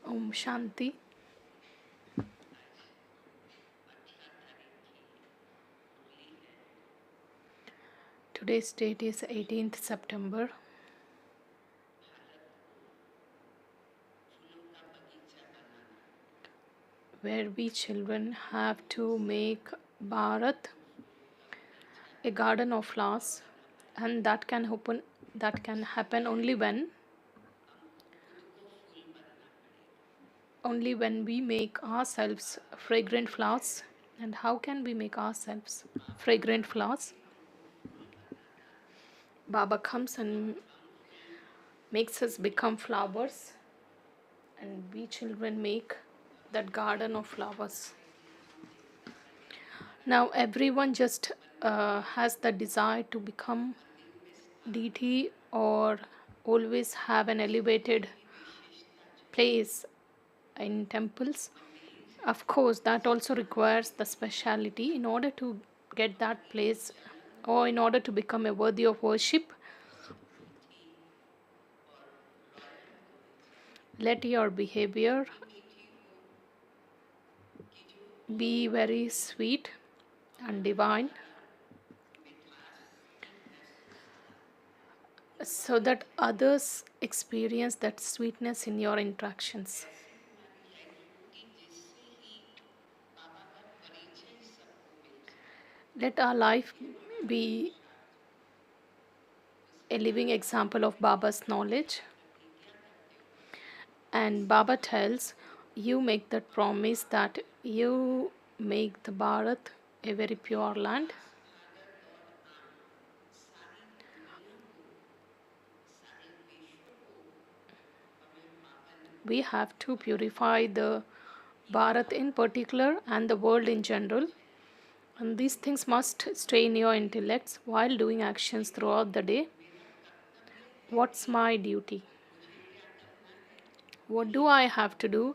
Om Shanti. Today's date is 18th September. Where we children have to make Bharat a garden of flowers, and that can happen only when we make ourselves fragrant flowers. And how can we make ourselves fragrant flowers? Baba comes and makes us become flowers, and we children make that garden of flowers. Now everyone just has the desire to become deity or always have an elevated place in temples. Of course, that also requires the speciality. In order to get that place or in order to become a worthy of worship, let your behavior be very sweet and divine, so that others experience that sweetness in your interactions. Let our life be a living example of Baba's knowledge. And Baba tells, you make that promise that you make the Bharat a very pure land. We have to purify the Bharat in particular and the world in general. And these things must stay in your intellects while doing actions throughout the day. What's my duty? What do I have to do?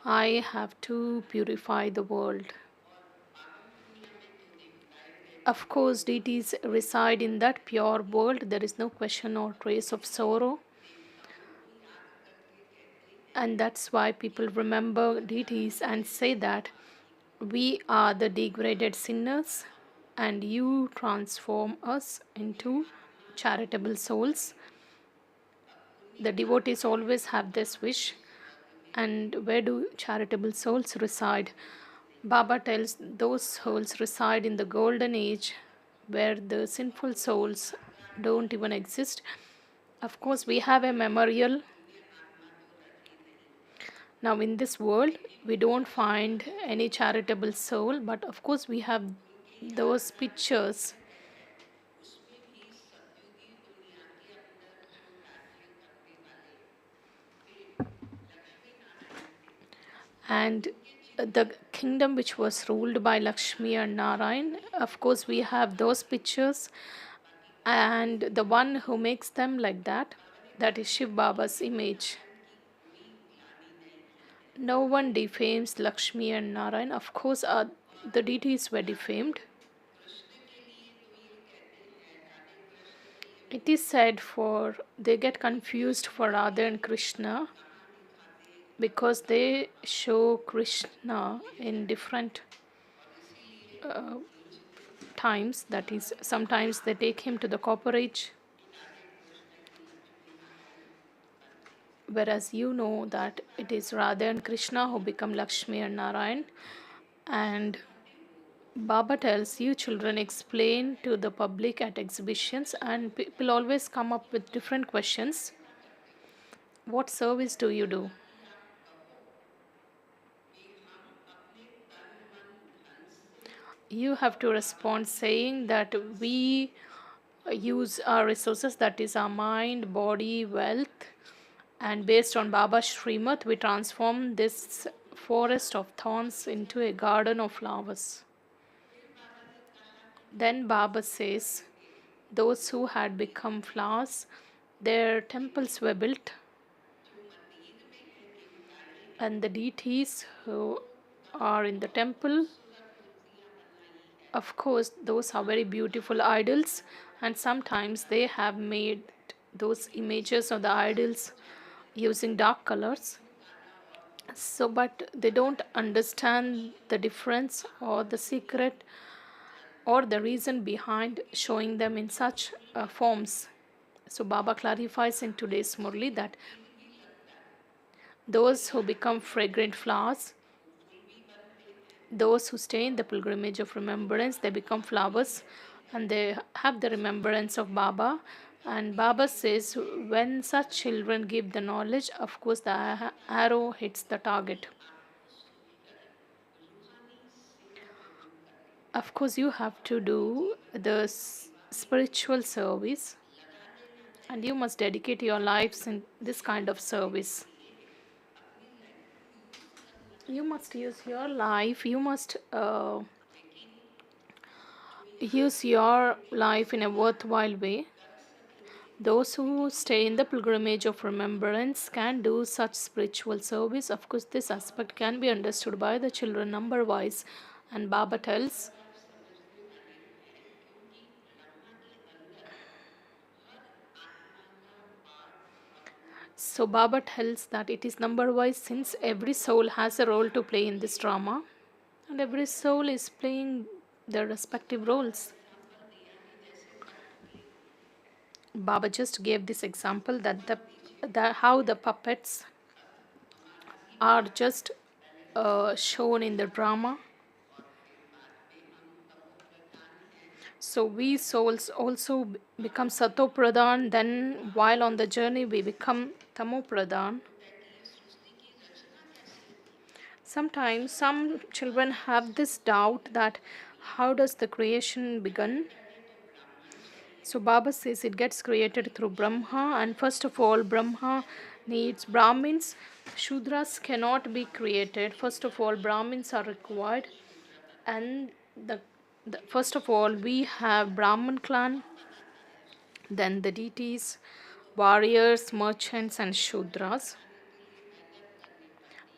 I have to purify the world. Of course, deities reside in that pure world. There is no question or trace of sorrow. And that's why people remember deities and say that we are the degraded sinners and you transform us into charitable souls. The devotees always have this wish. And where do charitable souls reside? Baba tells those souls reside in the golden age where the sinful souls don't even exist. Of course, we have a memorial. Now, in this world, we don't find any charitable soul, but of course, we have those pictures. And the kingdom which was ruled by Lakshmi and Narayan, of course, we have those pictures. And the one who makes them like that, that is Shiv Baba's image. No one defames Lakshmi and Narayan. Of course, the deities were defamed. It is said they get confused for Radha and Krishna because they show Krishna in different times. That is, sometimes they take him to the copper age, whereas you know that it is Radha and Krishna who become Lakshmi and Narayan. And Baba tells you children explain to the public at exhibitions, and people always come up with different questions. What service do you do? You have to respond saying that we use our resources, that is our mind, body, wealth, and based on Baba's Srimad, we transform this forest of thorns into a garden of flowers. Then Baba says, those who had become flowers, their temples were built And the deities who are in the temple, of course, those are very beautiful idols, and sometimes they have made those images of the idols using dark colors. So, but they don't understand the difference or the secret or the reason behind showing them in such forms. So, Baba clarifies in today's Murli that those who become fragrant flowers, those who stay in the pilgrimage of remembrance, they become flowers and they have the remembrance of Baba. And Baba says, when such children give the knowledge, of course, the arrow hits the target. Of course, you have to do the spiritual service and you must dedicate your lives in this kind of service. You must use your life, you must use your life in a worthwhile way. Those who stay in the pilgrimage of remembrance can do such spiritual service. Of course, this aspect can be understood by the children number wise. And Baba tells, so Baba tells that it is number wise since every soul has a role to play in this drama and every soul is playing their respective roles. Baba just gave this example that the how the puppets are just shown in the drama. So we souls also become Sato Pradhan, then while on the journey we become Tamo Pradhan. Sometimes some children have this doubt that how does the creation begin? So Baba says it gets created through Brahma, and first of all Brahma needs Brahmins. Shudras cannot be created. First of all Brahmins are required, and the first of all we have Brahman clan, then the deities, warriors, merchants, and Shudras.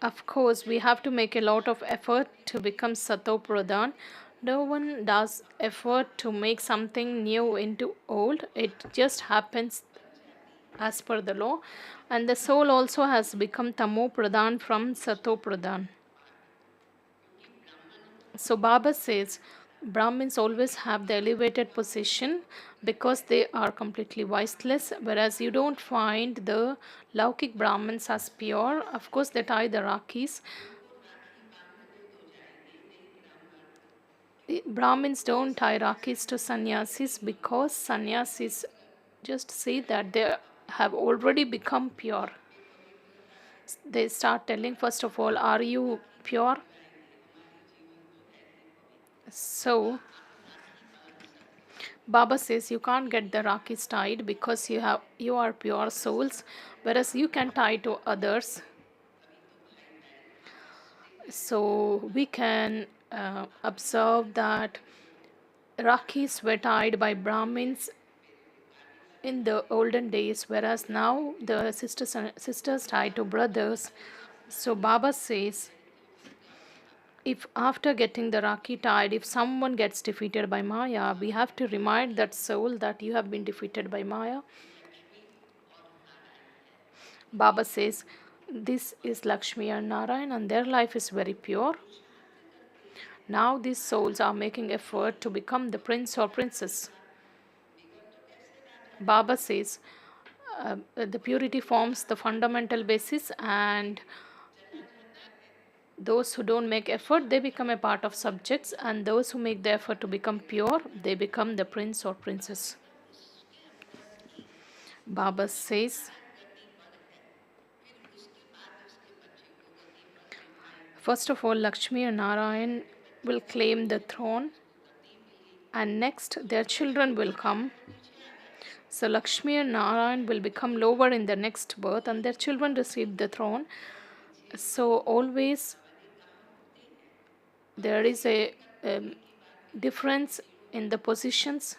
Of course, we have to make a lot of effort to become Sato Pradhan. No one does effort to make something new into old. It just happens as per the law. And the soul also has become Tamo Pradhan from Sato Pradhan. So Baba says Brahmins always have the elevated position because they are completely voiceless, whereas you don't find the Laukik Brahmins as pure. Of course, they tie the Rakis. Brahmins don't tie Rakis to sannyasis because sannyasis just say that they have already become pure. They start telling, first of all, are you pure? So Baba says you can't get the Rakis tied because you are pure souls, whereas you can tie to others. So we can observe that Rakis were tied by Brahmins in the olden days, whereas now the sisters tie to brothers. So Baba says, if after getting the Raki tied, if someone gets defeated by Maya, we have to remind that soul that you have been defeated by Maya. Baba says, this is Lakshmi and Narayan and their life is very pure. Now these souls are making effort to become the prince or princess. Baba says, the purity forms the fundamental basis, and those who don't make effort, they become a part of subjects, and those who make the effort to become pure, they become the prince or princess. Baba says, first of all, Lakshmi and Narayan will claim the throne, and next their children will come. So Lakshmi and Narayan will become lower in the next birth, and their children receive the throne. So always there is a difference in the positions.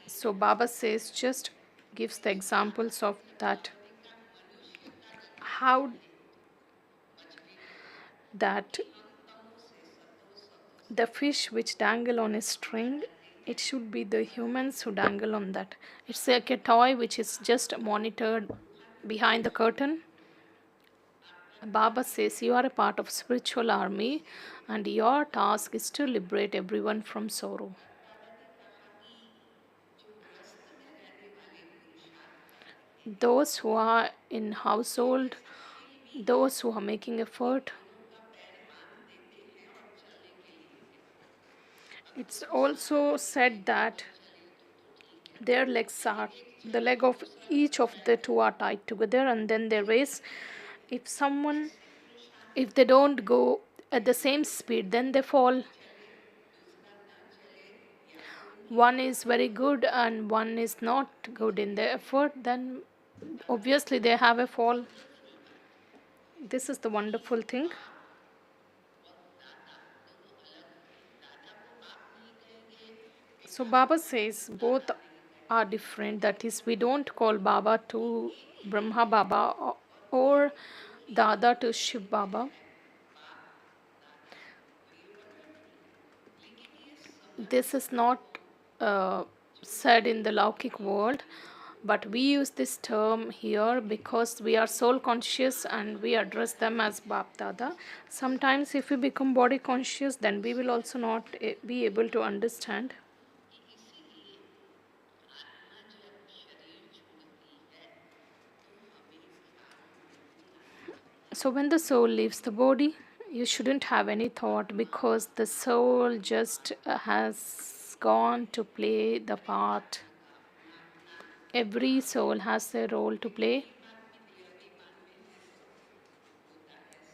So Baba says, just gives the examples of that, how that the fish which dangle on a string, it should be the humans who dangle on that. It's like a toy which is just monitored behind the curtain. Baba says you are a part of spiritual army and your task is to liberate everyone from sorrow. Those who are in household, those who are making effort. It's also said that their legs are, the leg of each of the two are tied together and then they race. If someone, if they don't go at the same speed, then they fall. One is very good and one is not good in their effort, then obviously they have a fall. This is the wonderful thing. So Baba says both are different. That is, we don't call Baba to Brahma Baba or Dada to Shiv Baba. This is not said in the Laukik world, but we use this term here because we are soul conscious and we address them as Bap Dada. Sometimes, if we become body conscious, then we will also not be able to understand. So, when the soul leaves the body, you shouldn't have any thought because the soul just has gone to play the part. Every soul has a role to play.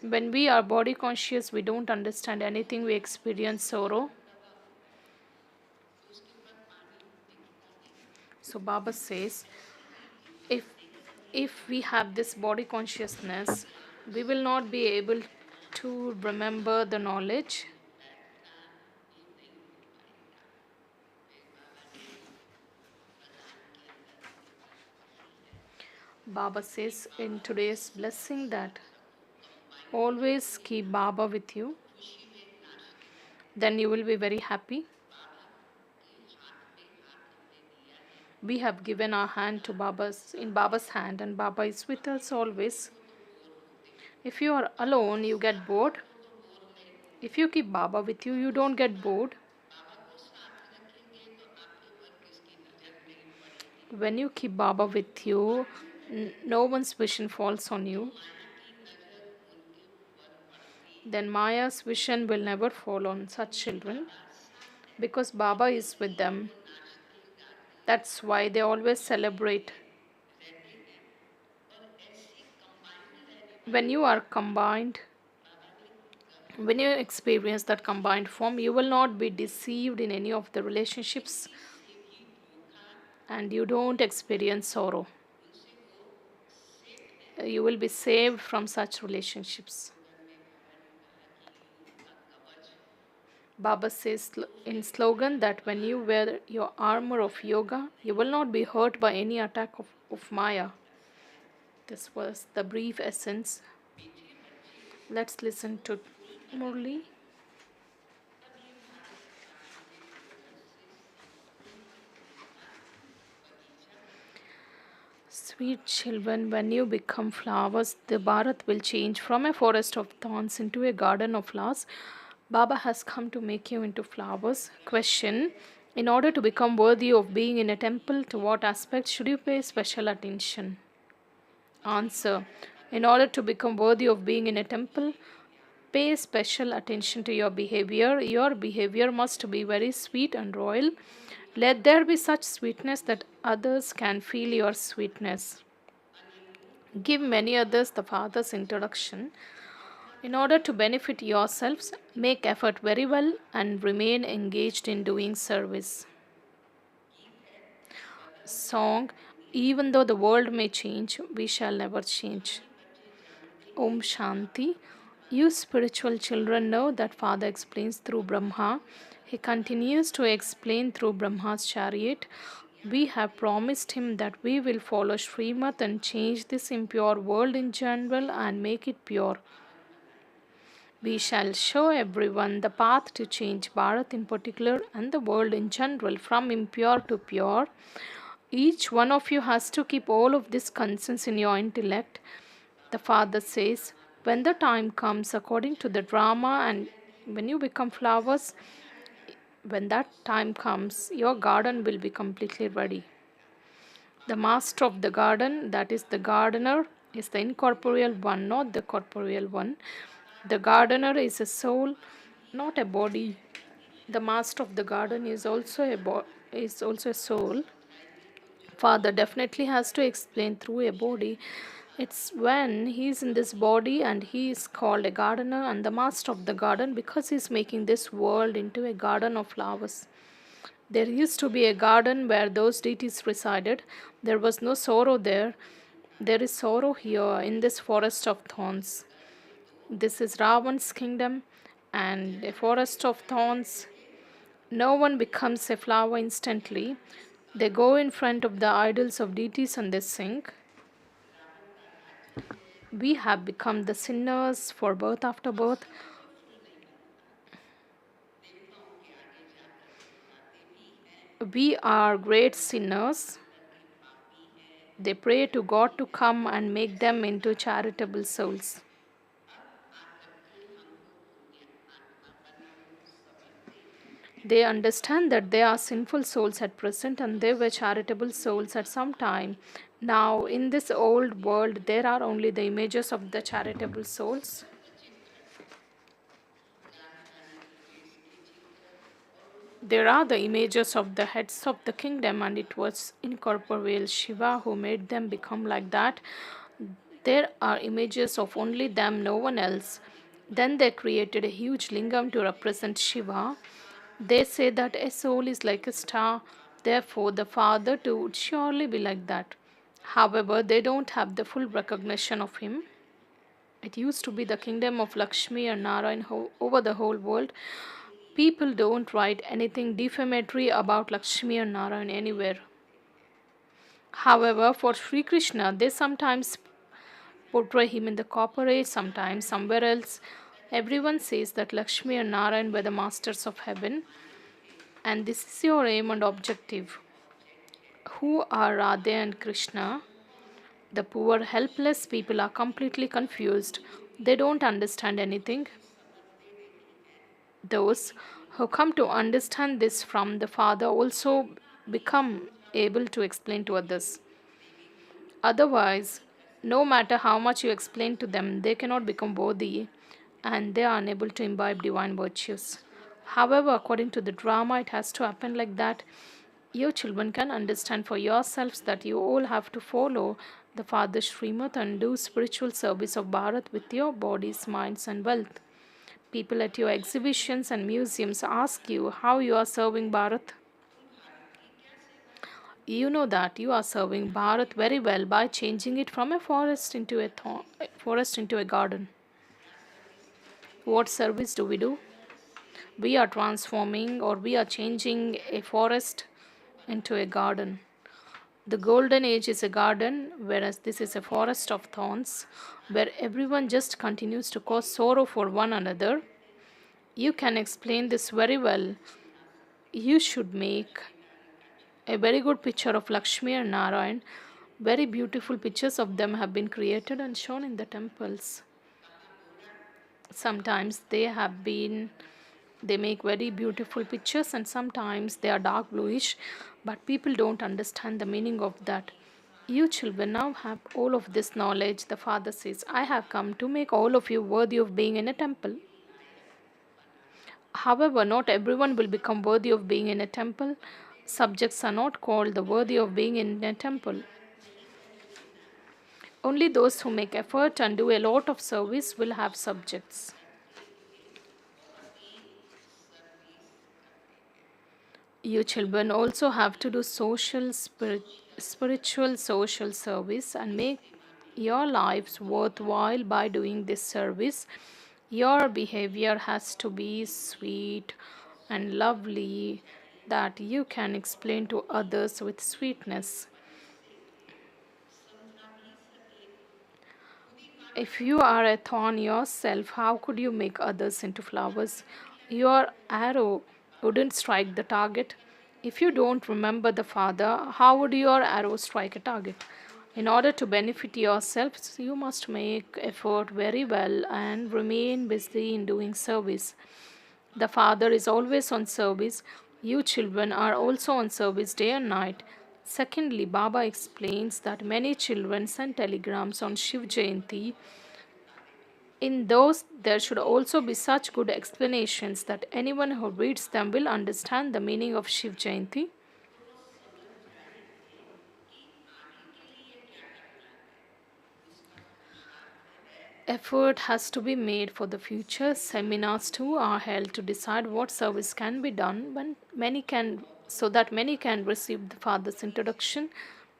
When we are body conscious, we don't understand anything, we experience sorrow. So Baba says, if we have this body consciousness, we will not be able to remember the knowledge. Baba says in today's blessing that always keep Baba with you, then you will be very happy. We have given our hand to Baba's hand, and Baba is with us always. If you are alone, you get bored. If you keep Baba with you, you don't get bored. When you keep Baba with you, no one's vision falls on you. Then Maya's vision will never fall on such children because Baba is with them. That's why they always celebrate. When you are combined, when you experience that combined form, you will not be deceived in any of the relationships and you don't experience sorrow. You will be saved from such relationships. Baba says in slogan that when you wear your armor of yoga, you will not be hurt by any attack of Maya. This was the brief essence. Let's listen to Murli. Sweet children, when you become flowers, the Bharat will change from a forest of thorns into a garden of flowers. Baba has come to make you into flowers. Question: in order to become worthy of being in a temple, to what aspects should you pay special attention? Answer: in order to become worthy of being in a temple, pay special attention to your behavior. Your behavior must be very sweet and royal. Let there be such sweetness that others can feel your sweetness. Give many others the Father's introduction. In order to benefit yourselves, make effort very well and remain engaged in doing service. Song: even though the world may change, we shall never change. Om Shanti. You spiritual children know that Father explains through Brahma. He continues to explain through Brahma's chariot. We have promised him that we will follow Srimad and change this impure world in general and make it pure. We shall show everyone the path to change Bharat in particular and the world in general from impure to pure. Each one of you has to keep all of these concerns in your intellect. The father says, when the time comes according to the drama and when you become flowers, when that time comes, your garden will be completely ready. The master of the garden, that is the gardener, is the incorporeal one, not the corporeal one. The gardener is a soul, not a body. The master of the garden is also a soul. Father definitely has to explain through a body. It's when he's in this body and he is called a gardener and the master of the garden because he's making this world into a garden of flowers. There used to be a garden where those deities resided. There was no sorrow there. There is sorrow here in this forest of thorns. This is Ravan's kingdom and a forest of thorns. No one becomes a flower instantly. They go in front of the idols of deities and they sing. We have become the sinners for birth after birth. We are great sinners. They pray to God to come and make them into charitable souls. They understand that they are sinful souls at present and they were charitable souls at some time. Now, in this old world, there are only the images of the charitable souls. There are the images of the heads of the kingdom, and it was incorporeal Shiva who made them become like that. There are images of only them, no one else. Then they created a huge lingam to represent Shiva. They say that a soul is like a star, therefore, the father too would surely be like that. However, they don't have the full recognition of him. It used to be the kingdom of Lakshmi and Narayan over the whole world. People don't write anything defamatory about Lakshmi and Narayan anywhere. However, for Sri Krishna, they sometimes portray him in the corporate, sometimes somewhere else. Everyone says that Lakshmi and Narayan were the masters of heaven, and this is your aim and objective. Who are Radha and Krishna? The poor, helpless people are completely confused. They don't understand anything. Those who come to understand this from the Father also become able to explain to others. Otherwise, no matter how much you explain to them, they cannot become worthy and they are unable to imbibe divine virtues. However, according to the drama, it has to happen like that. You children can understand for yourselves that you all have to follow the Father Srimad and do spiritual service of Bharat with your bodies, minds, and wealth. People at your exhibitions and museums ask you how you are serving Bharat. You know that you are serving Bharat very well by changing it from a forest into a garden. What service do we do? We are transforming or we are changing a forest into a garden. The golden age is a garden, whereas this is a forest of thorns, where everyone just continues to cause sorrow for one another. You can explain this very well. You should make a very good picture of Lakshmi and Narayan. Very beautiful pictures of them have been created and shown in the temples. Sometimes they make very beautiful pictures and sometimes they are dark bluish, but people don't understand the meaning of that. You children now have all of this knowledge. The father says, I have come to make all of you worthy of being in a temple. However, not everyone will become worthy of being in a temple. Subjects are not called the worthy of being in a temple. Only those who make effort and do a lot of service will have subjects. You children also have to do spiritual social service and make your lives worthwhile by doing this service. Your behavior has to be sweet and lovely. that you can explain to others with sweetness. If you are a thorn yourself, how could you make others into flowers? Your arrow wouldn't strike the target. If you don't remember the Father, how would your arrow strike a target? In order to benefit yourselves, you must make effort very well and remain busy in doing service. The Father is always on service. You children are also on service day and night. Secondly, Baba explains that many children send telegrams on Shiv Jayanti. In those, there should also be such good explanations that anyone who reads them will understand the meaning of Shiv Jayanti. Effort has to be made for the future. Seminars too are held to decide what service can be done when many can so that many can receive the Father's introduction.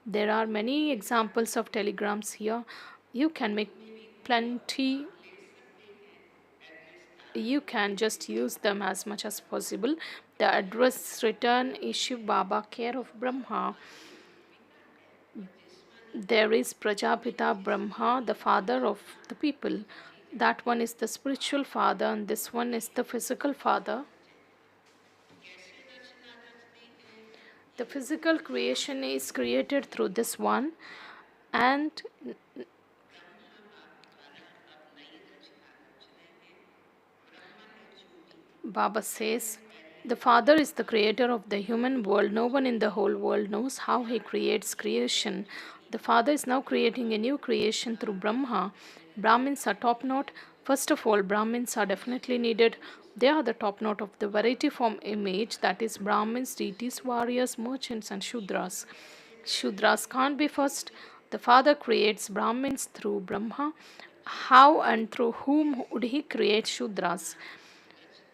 There are many examples of telegrams here. You can make plenty. You can just use them as much as possible. The address written is Shiv Baba, care of Brahma. There is Prajapita Brahma, the father of the people. That one is the spiritual father, and this one is the physical father. The physical creation is created through this one, and Baba says, the Father is the creator of the human world. No one in the whole world knows how he creates creation. The Father is now creating a new creation through Brahma. Brahmins are top note. First of all, Brahmins are definitely needed. They are the top note of the variety form image, that is, Brahmins, deities, warriors, merchants, and Shudras. Shudras can't be first. The Father creates Brahmins through Brahma. How and through whom would he create Shudras?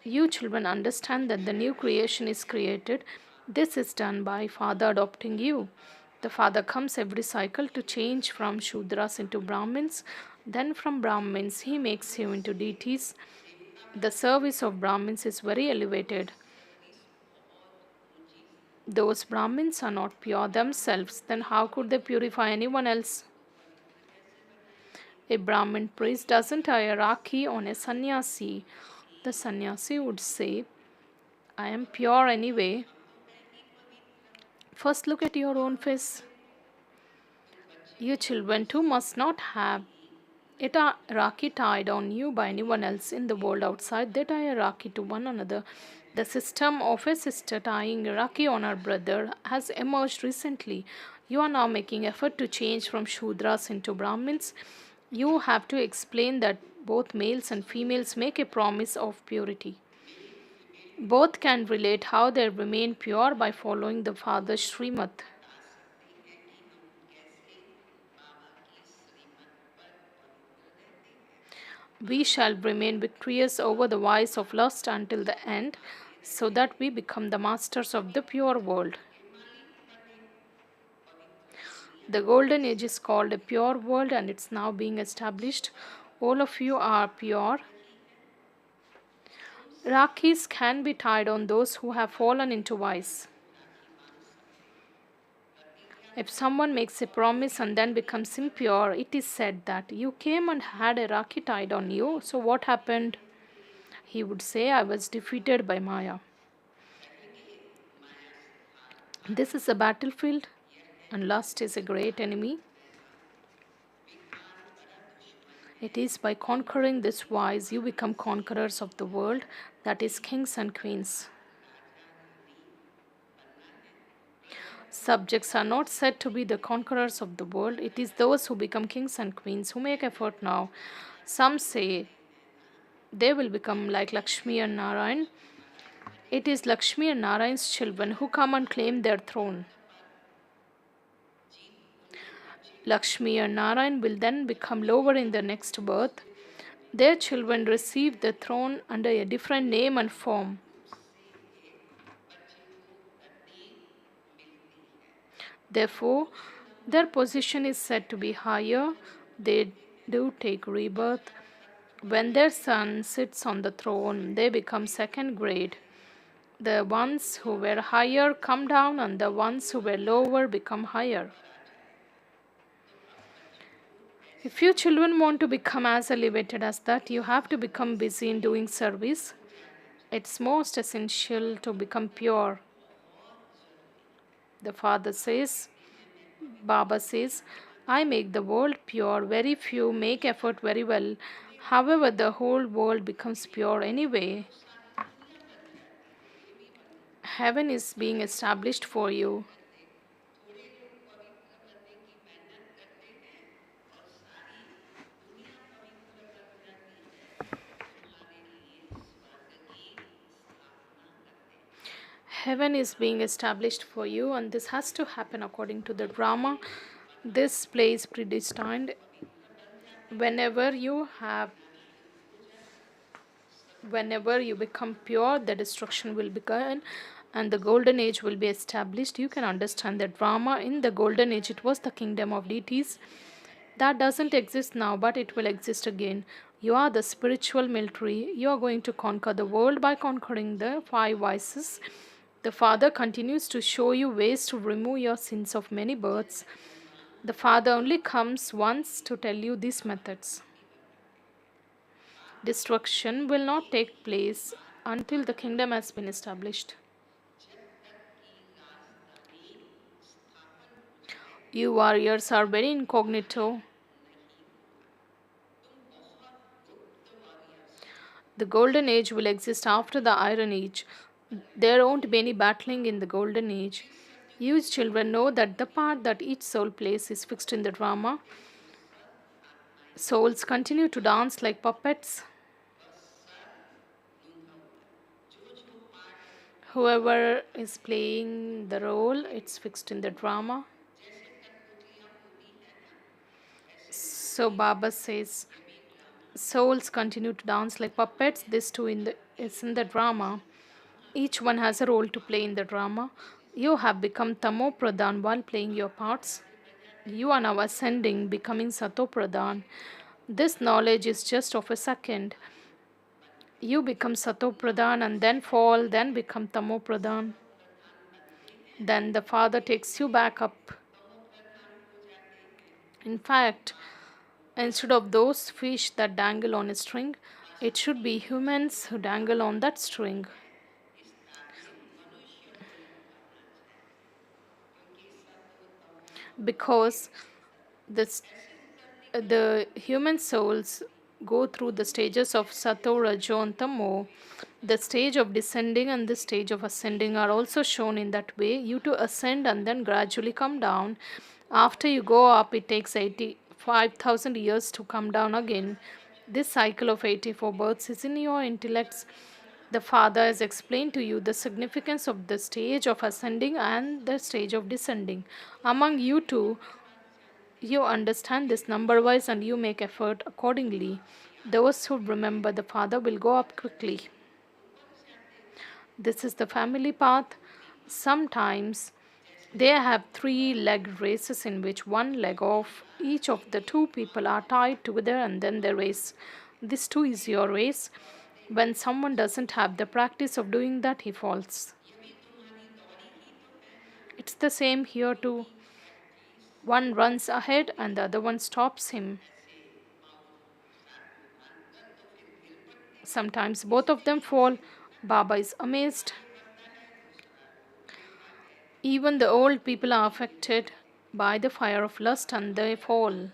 You children understand that the new creation is created. This is done by Father adopting you. The Father comes every cycle to change from Shudras into Brahmins. Then from Brahmins, he makes you into deities. The service of Brahmins is very elevated. Those Brahmins are not pure themselves. Then how could they purify anyone else? A Brahmin priest doesn't tie a rakhi on a sannyasi. The sannyasi would say, I am pure anyway. First, look at your own face. You children too must not have it a rakhi tied on you by anyone else in the world outside. They tie a rakhi to one another. The system of a sister tying a rakhi on her brother has emerged recently. You are now making effort to change from Shudras into Brahmins. You have to explain that both males and females make a promise of purity. Both can relate how they remain pure by following the Father's Srimad. We shall remain victorious over the vice of lust until the end, so that we become the masters of the pure world. The golden age is called a pure world, and it's now being established. All of you are pure. Rakhis can be tied on those who have fallen into vice. If someone makes a promise and then becomes impure, it is said that you came and had a rakhi tied on you, so what happened? He would say, I was defeated by Maya. This is a battlefield, and lust is a great enemy. It is by conquering this vice you become conquerors of the world, that is, kings and queens. Subjects are not said to be the conquerors of the world. It is those who become kings and queens who make effort now. Some say they will become like Lakshmi and Narayan. It is Lakshmi and Narayan's children who come and claim their throne. Lakshmi and Narayan will then become lower in the next birth. Their children receive the throne under a different name and form. Therefore, their position is said to be higher. They do take rebirth. When their son sits on the throne, they become second grade. The ones who were higher come down, and the ones who were lower become higher. If your children want to become as elevated as that, you have to become busy in doing service. It's most essential to become pure. The father says, Baba says, I make the world pure. Very few make effort very well. However, the whole world becomes pure anyway. Heaven is being established for you. Heaven is being established for you, and this has to happen according to the drama. This play is predestined. Whenever you have Whenever you become pure, the destruction will begin and the golden age will be established. You can understand the drama. In the golden age, it was the kingdom of deities. That doesn't exist now, but it will exist again. You are the spiritual military. You are going to conquer the world by conquering the five vices. The Father continues to show you ways to remove your sins of many births. The Father only comes once to tell you these methods. Destruction will not take place until the kingdom has been established. You warriors are very incognito. The golden age will exist after the iron age. There won't be any battling in the golden age. You children know that the part that each soul plays is fixed in the drama. Souls continue to dance like puppets. Whoever is playing the role, it's fixed in the drama. So Baba says, souls continue to dance like puppets. This too is in the drama. Each one has a role to play in the drama. You have become Tamo Pradhan while playing your parts. You are now ascending, becoming Sato Pradhan. This knowledge is just of a second. You become Sato Pradhan and then fall, then become Tamo Pradhan. Then the Father takes you back up. In fact, instead of those fish that dangle on a string, it should be humans who dangle on that string. Because this, the human souls go through the stages of Sato, Rajo, and Tamo. The stage of descending and the stage of ascending are also shown in that way. You to ascend and then gradually come down. After you go up, it takes 85,000 years to come down again. This cycle of 84 births is in your intellects. The Father has explained to you the significance of the stage of ascending and the stage of descending. Among you two, you understand this number wise and you make effort accordingly. Those who remember the Father will go up quickly. This is the family path. Sometimes they have three-legged races in which one leg of each of the two people are tied together and then they race. This too is your race. When someone doesn't have the practice of doing that, he falls. It's the same here too. One runs ahead and the other one stops him. Sometimes both of them fall. Baba is amazed. Even the old people are affected by the fire of lust and they fall.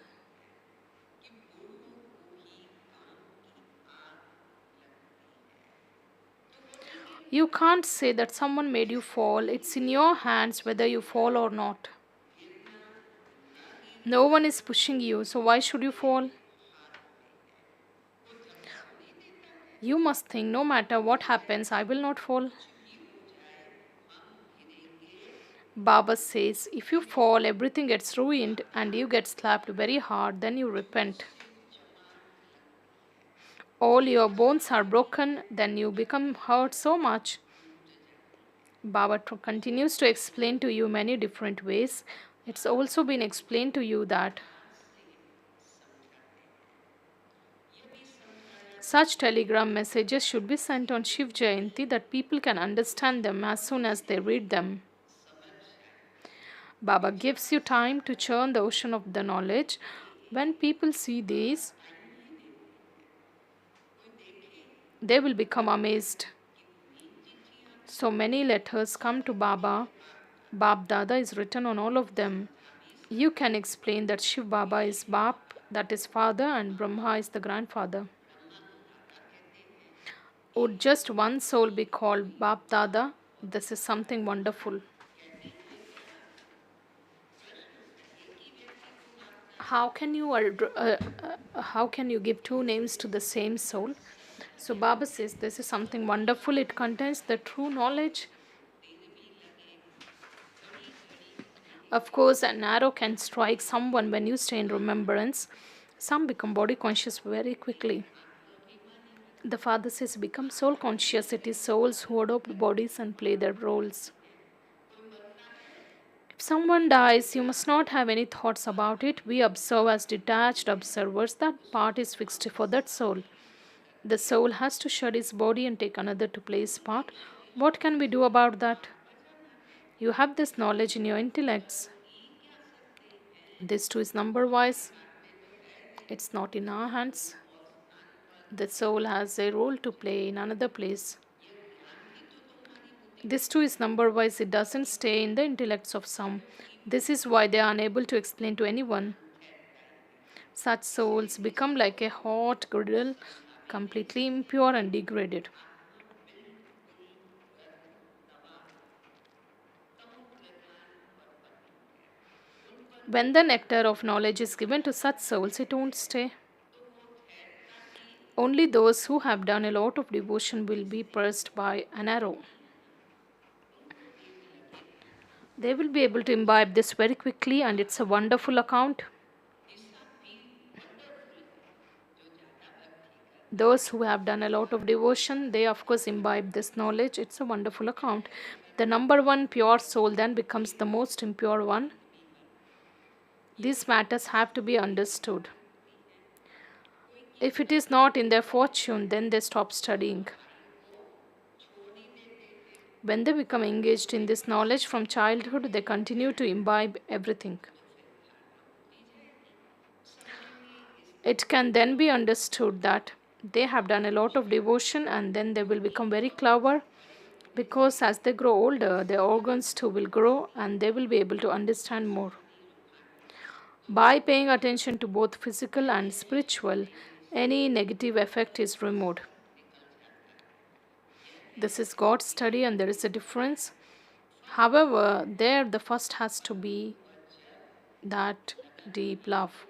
You can't say that someone made you fall. It's in your hands whether you fall or not. No one is pushing you, so why should you fall? You must think no matter what happens, I will not fall. Baba says if you fall, everything gets ruined and you get slapped very hard, then you repent. All your bones are broken, then you become hurt so much. Baba continues to explain to you many different ways. It's also been explained to you that Such telegram messages should be sent on Shiv Jayanti that people can understand them as soon as they read them. Baba gives you time to churn the ocean of the knowledge. When people see these, they will become amazed. So many letters come to Baba. Bab Dada is written on all of them. You can explain that Shiv Baba is Bap, that is father, and Brahma is the grandfather. Would just one soul be called Bap Dada? This is something wonderful. How can you how can you give two names to the same soul? So Baba says this is something wonderful. It contains the true knowledge. Of course, an arrow can strike someone when you stay in remembrance. Some become body conscious very quickly. The father says become soul conscious. It is souls who adopt bodies and play their roles. If someone dies, you must not have any thoughts about it. We observe as detached observers. That part is fixed for that soul. The soul has to shed its body and take another to play its part. What can we do about that? You have this knowledge in your intellects. This too is number wise. It's not in our hands. The soul has a role to play in another place. This too is number wise. It doesn't stay in the intellects of some. This is why they are unable to explain to anyone. Such souls become like a hot griddle, completely impure and degraded. When the nectar of knowledge is given to such souls, it won't stay. Only those who have done a lot of devotion will be pierced by an arrow. They will be able to imbibe this very quickly, and it's a wonderful account. Those who have done a lot of devotion, they of course imbibe this knowledge. It's a wonderful account. The number one pure soul then becomes the most impure one. These matters have to be understood. If it is not in their fortune, then they stop studying. When they become engaged in this knowledge from childhood, they continue to imbibe everything. It can then be understood that they have done a lot of devotion and then they will become very clever, because as they grow older, their organs too will grow and they will be able to understand more. By paying attention to both physical and spiritual, any negative effect is removed. This is God's study and there is a difference. However, there the first has to be that deep love.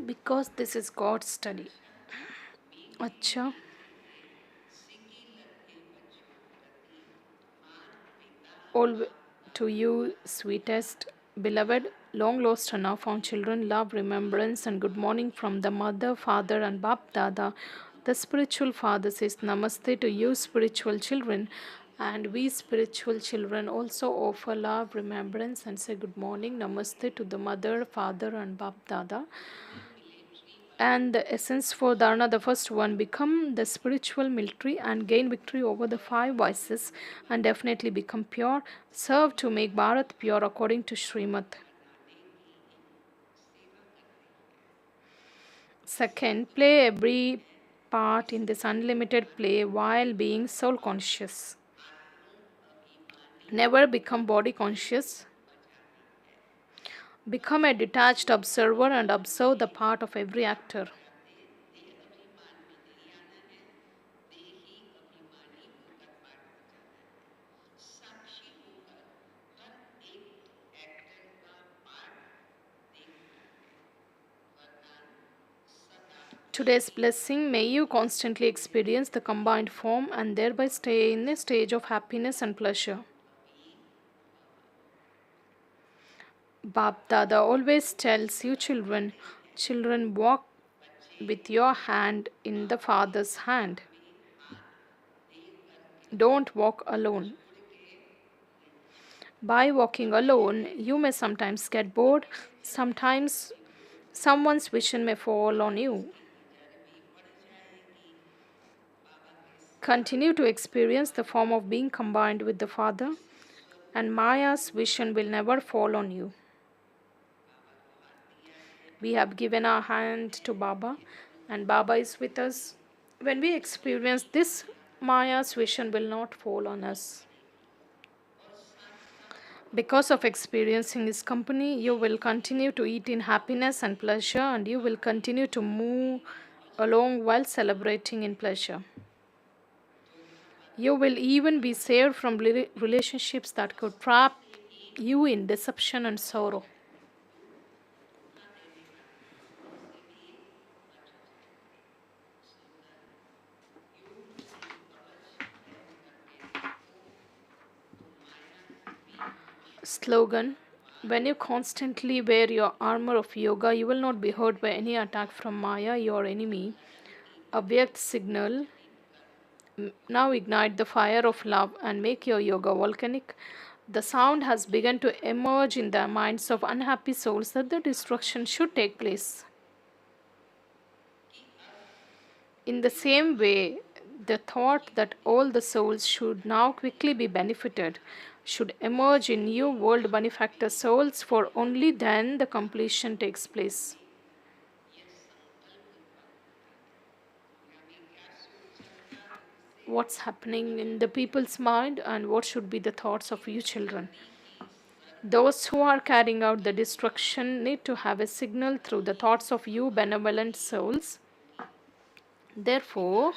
Because this is God's study. Acha. All to you, sweetest, beloved, long lost and now found children, love, remembrance, and good morning from the mother, father, and Bap Dada. The spiritual father says Namaste to you, spiritual children. And we spiritual children also offer love, remembrance, and say good morning, Namaste to the mother, father, and Bap Dada. And the essence for dharana, the first one, become the spiritual military and gain victory over the five vices and definitely become pure. Serve to make Bharat pure according to Srimad. Second, play every part in this unlimited play while being soul conscious. Never become body conscious. Become a detached observer and observe the part of every actor. Today's blessing, may you constantly experience the combined form and thereby stay in a stage of happiness and pleasure. Bap Dada always tells you children, children, walk with your hand in the Father's hand. Don't walk alone. By walking alone, you may sometimes get bored, sometimes someone's vision may fall on you. Continue to experience the form of being combined with the Father, and Maya's vision will never fall on you. We have given our hand to Baba, and Baba is with us. When we experience this, Maya's vision will not fall on us. Because of experiencing his company, you will continue to eat in happiness and pleasure, and you will continue to move along while celebrating in pleasure. You will even be saved from relationships that could trap you in deception and sorrow. Slogan: when you constantly wear your armor of yoga, you will not be hurt by any attack from Maya, your enemy. Avyakt signal: now ignite the fire of love and make your yoga volcanic. The sound has begun to emerge in the minds of unhappy souls that the destruction should take place. In the same way, the thought that all the souls should now quickly be benefited should emerge in new world benefactor souls, for only then the completion takes place. What's happening in the people's mind and what should be the thoughts of you children? Those who are carrying out the destruction need to have a signal through the thoughts of you benevolent souls. Therefore,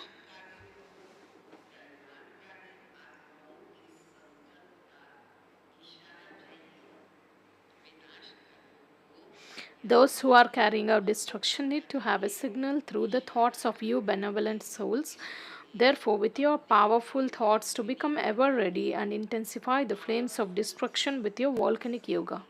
those who are carrying out destruction need to have a signal through the thoughts of you benevolent souls. Therefore, with your powerful thoughts to become ever ready and intensify the flames of destruction with your volcanic yoga.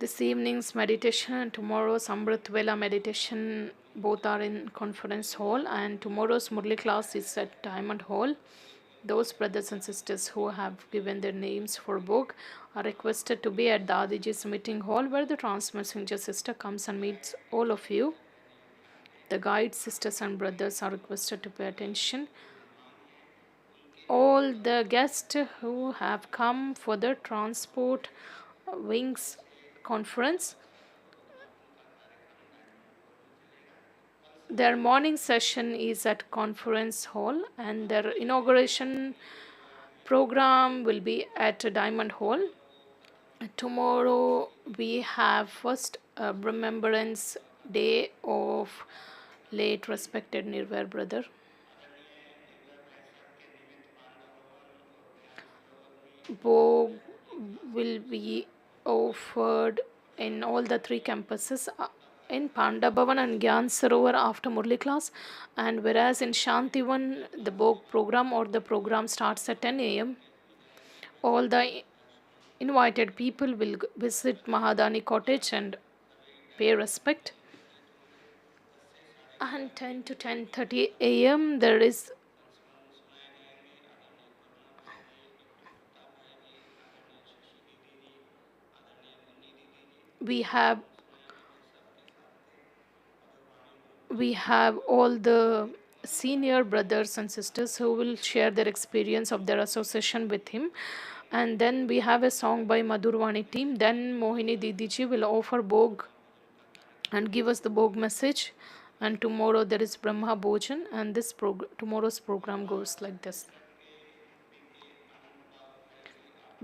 This evening's meditation and tomorrow's Amrit Vela meditation both are in conference hall, and tomorrow's Murli class is at Diamond Hall. Those brothers and sisters who have given their names for book are requested to be at Dadiji's meeting hall, where the Transmessenger sister comes and meets all of you. The guides, sisters and brothers are requested to pay attention. All the guests who have come for the Transport Wings conference, their morning session is at conference hall, and their inauguration program will be at Diamond Hall. Tomorrow we have first remembrance day of late respected Nirvair brother. Bog will be offered in all the three campuses, in Panda Bhavan and Gyan Sarovar after Murli class, and whereas in Shantivan the Bog program or the program starts at 10 a.m. All the invited people will visit Mahadani cottage and pay respect. And 10 to 10:30 a.m. there is we have all the senior brothers and sisters who will share their experience of their association with him, and then we have a song by Madhurvani team. Then Mohini Didiji will offer Bog and give us the Bog message, and tomorrow there is Brahma Bhojan, and this tomorrow's program goes like this.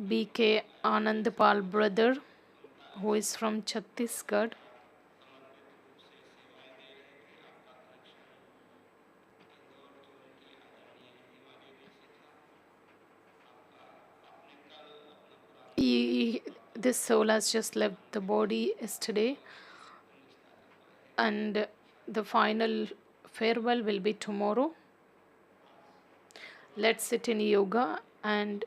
BK Anandpal brother, who is from Chhattisgarh, This soul has just left the body yesterday, and the final farewell will be tomorrow. Let's sit in yoga and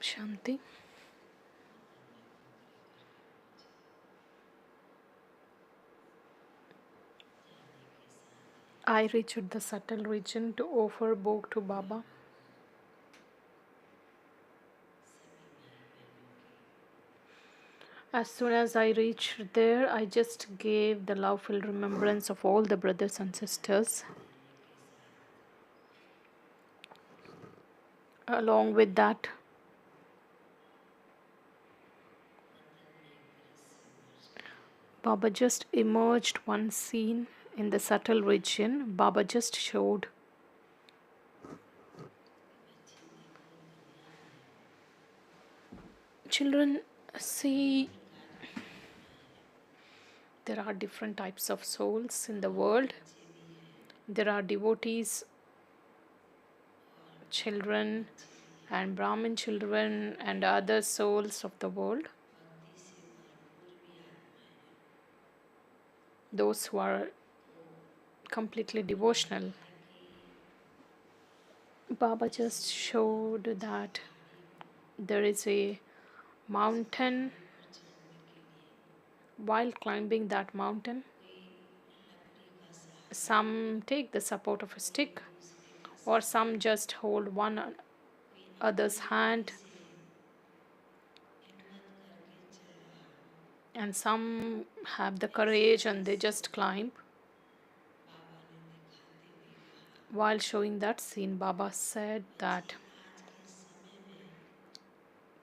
Shanti. I reached the subtle region to offer bhog to Baba. As soon as I reached there, I just gave the love filled remembrance of all the brothers and sisters. Along with that, Baba just emerged one scene in the subtle region. Baba just showed children, see, there are different types of souls in the world. There are devotees, children, and Brahmin children, and other souls of the world. Those who are completely devotional. Baba just showed that there is a mountain. While climbing that mountain, some take the support of a stick, or some just hold one other's hand, and some have the courage and they just climb. While showing that scene, Baba said that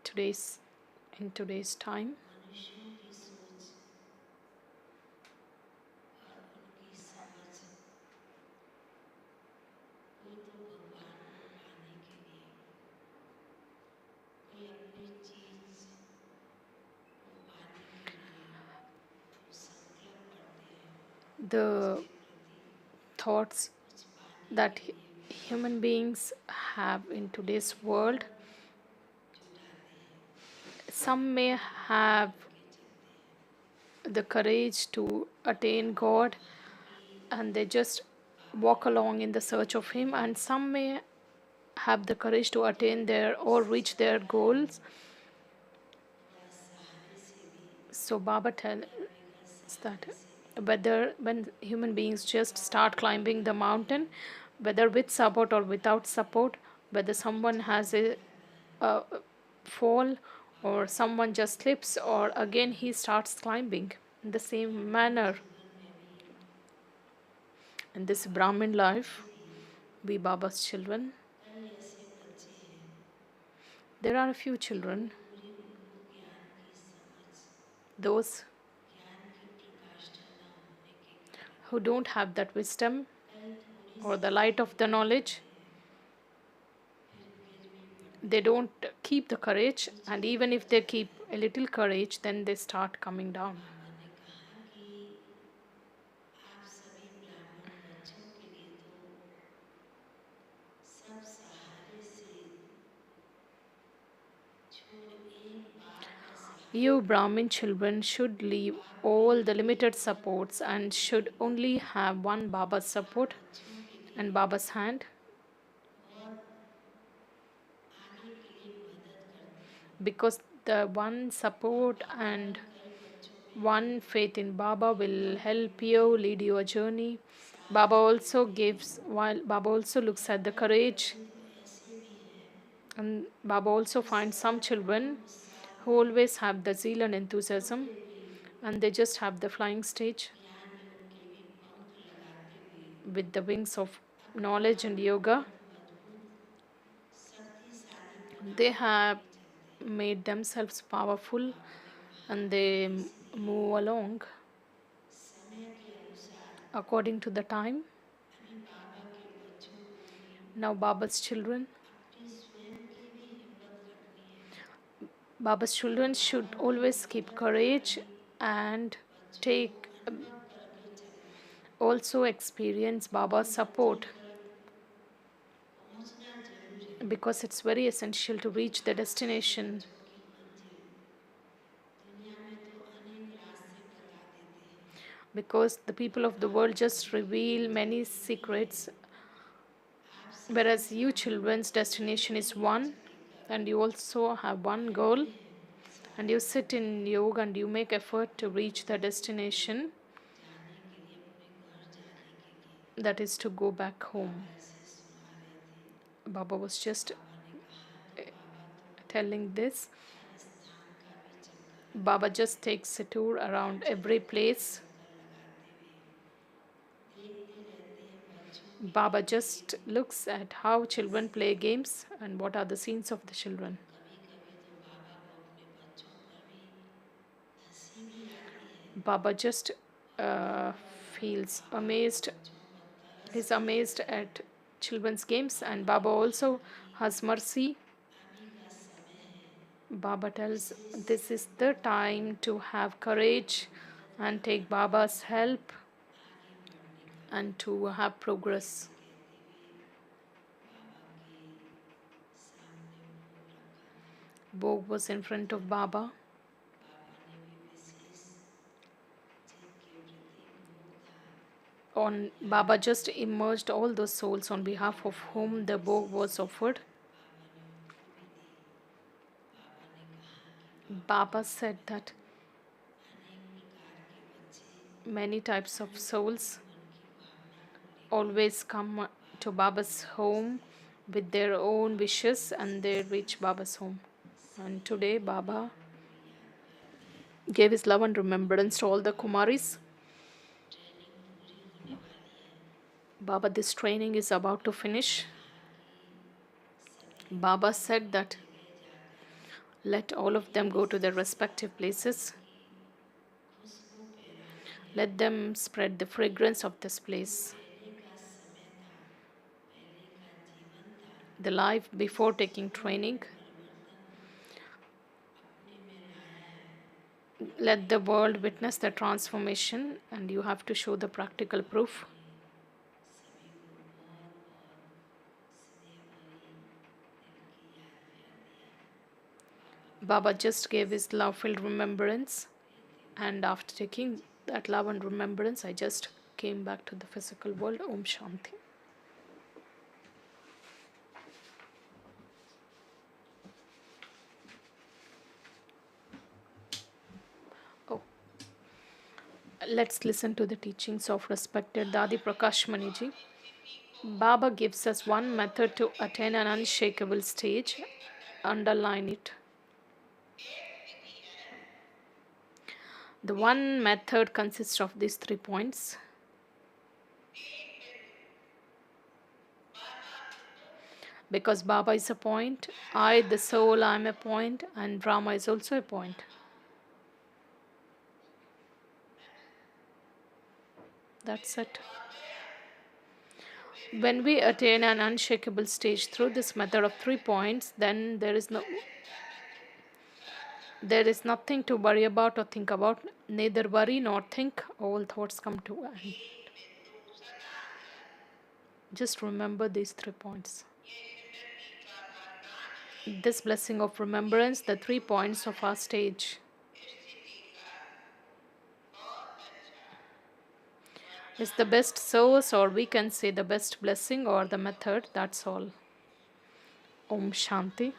today's in today's time, the thoughts that human beings have in today's world, some may have the courage to attain God and they just walk along in the search of Him, and some may have the courage to attain their or reach their goals. So Baba tells that whether when human beings just start climbing the mountain, whether with support or without support, whether someone has a fall or someone just slips or again he starts climbing in the same manner. In this Brahmin life, we Baba's children, there are a few children, those who don't have that wisdom or the light of the knowledge. They don't keep the courage, and even if they keep a little courage, then they start coming down. You Brahmin children should leave all the limited supports and should only have one Baba's support and Baba's hand, because the one support and one faith in Baba will help you lead your journey. Baba also gives, while Baba also looks at the courage, and Baba also finds some children who always have the zeal and enthusiasm and they just have the flying stage with the wings of knowledge and yoga. They have made themselves powerful and they move along according to the time. Now, Baba's children should always keep courage and take also experience Baba's support, because it's very essential to reach the destination. Because the people of the world just reveal many secrets, whereas you children's destination is one. and you also have one goal, and you sit in yoga and you make effort to reach the destination, that is to go back home. Baba was just telling this. Baba just takes a tour around every place. Baba just looks at how children play games and what are the scenes of the children. Baba just uh, feels amazed, is amazed at children's games, and Baba also has mercy. Baba tells this is the time to have courage and take Baba's help and to have progress. Bog was in front of Baba. On Baba just immersed all those souls on behalf of whom the Bog was offered. Baba said that many types of souls always come to Baba's home with their own wishes and they reach Baba's home. And today Baba gave his love and remembrance to all the Kumaris. Baba, this training is about to finish. Baba said that let all of them go to their respective places. Let them spread the fragrance of this place. The life before taking training. Let the world witness the transformation, and you have to show the practical proof. Baba just gave his love filled remembrance, and after taking that love and remembrance, I just came back to the physical world. Om Shanti. Oh, let's listen to the teachings of respected Dadi Prakash Maniji. Baba gives us one method to attain an unshakable stage. Underline it. The one method consists of these 3 points. Because Baba is a point, I, the soul, I am a point, and Brahma is also a point. That's it. When we attain an unshakable stage through this method of 3 points, then there is nothing to worry about or think about. Neither worry nor think. All thoughts come to an end. Just remember these 3 points. This blessing of remembrance, the 3 points of our stage, is the best source, or we can say the best blessing or the method. That's all. Om Shanti.